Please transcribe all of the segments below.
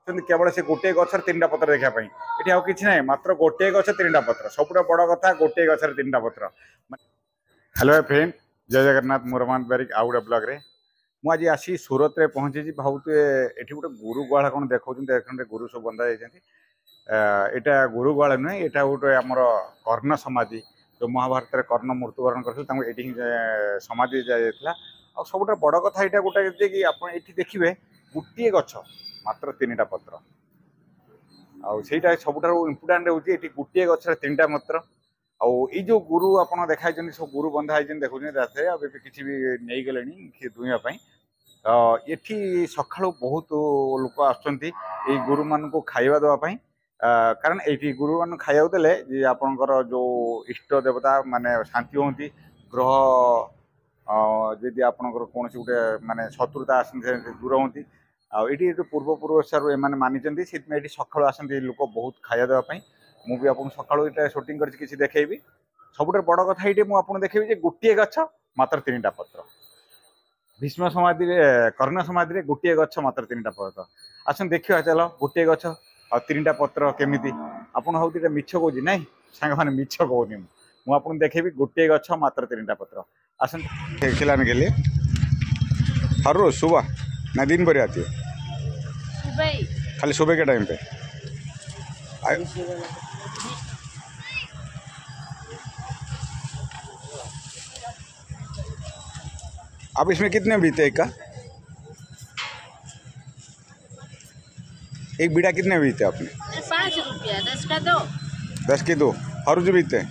केवल से गोटे गचर 3टा पत्र देखापी ये आउ कि ना मात्र गोटे गच 3टा पत्र सब बड़ कथा गोटे गचर 3टा पत्र। हेलो फ्रेंड जय जगन्नाथ मुरमान बारिक आउ गोटे ब्लॉग रे मुझे आसी सूरत रे पहुंची भावुए ये गोटे गुरु गुहाल कौन देखते गुरु सब बंधा यहाँ गुरु गुहाल नुहे यहाँ गोटे आमर कर्ण समाधि जो महाभारत में कर्ण मृत्युवरण करते समाधि जाता आ सब बड़ कथा यहाँ गोटे कि आप देखिए गोटे गच मात्र 3टा पत्र आईटा सब इम्पोर्टाट हूँ गोटे गचर 3टा पत्र जो गुरु आप देखाई सब गुरु बंधा देखते रास्ते अब किसी भी नहीं गले दुईवाई ये सका बहुत लोक आसुँच गुरु मान खाଇବା देवाई कारण ये गुरु मान खाया देले आपणकर जो इष्ट देवता माने शांति होती ग्रह जदि आपणकर कौन गोटे माने शत्रुता आसते दूर होती आईटी जो पूर्वपुरुषार एम मानी से सका आसती लोक बहुत खाया देवाई मुझे आपको सका ये शूटिंग कर देखी सब बड़ कथा ये मुझे देखी गोटे गच मात्र 3टा पत्र भीष्म समाधि कर्ण समाधि गोटे गच मात्र 3टा पत्र आसन देखा चलो गोटे गच आ 3टा पत्र केमी आपड़ हूँ मिछ कौच ना सांग मैंने मिछ कहनी मुझे देखेबी गोटे गच मात्र 3टा पत्र आसन खिलाने के लिए हर रोज सुबह ना दिन भर आती है खाली सुबह के टाइम पे आप इसमें कितने बीते एक का एक बीड़ा कितने बीते आपने 5 रुपया 10 का दो 10 की 2 हर रोज बीते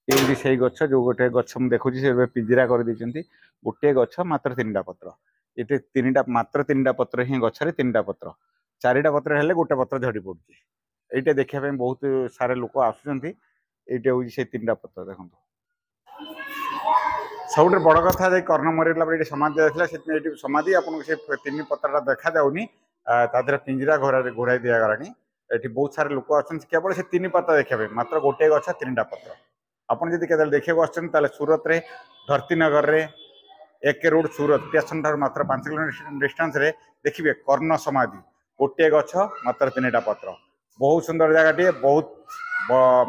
ये से गच जो गोटे गच मुझे देखुची से पिंजरा कर गोटे गच मात्र 3टा पत्र ये 3टा मात्र 3टा पत्र ही गचरे 3टा पत्र 4टा पत्र हेल्ले गोटे पत्र झड़ी पड़ी ये देखा बहुत सारे लोक आसुँच ये हूँ से 3टा पत्र देखो सब बड़ कथा कर्ण मरला समाधि जाता समाधि आपको से 3 पत्रटा देखा जाऊनी पिंजरा घोड़ाई दिगला ये बहुत सारे लोक आसुँच केवल से 3 पत्र देखा मात्र गोटे गच 3टा पत्र आपड़ जब के देखा सूरत रे धरती नगर रे एक रोड सूरत स्टेशन ठार मात्र 5 किलोमीटर डिस्टेंस रे देखिए कर्ण समाधि गोटे गच मात्र 3टा पत्र बहुत सुंदर जगह बहुत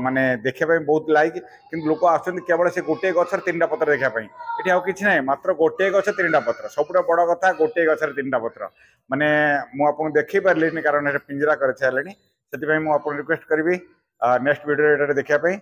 माने देखा बहुत लाइक कि लोक आसुँच केवल से गोटे गचर 3टा पत्र देखापी ये आउ कि ना मात्र गोटे गच 3टा पत्र सब बड़ कथा गोटे गचर 3टा पत्र माने मुझे देखी पारे कारण पिंजरा कर सारे से रिक्वेस्ट करी नेक्स्ट वीडियो देखापी।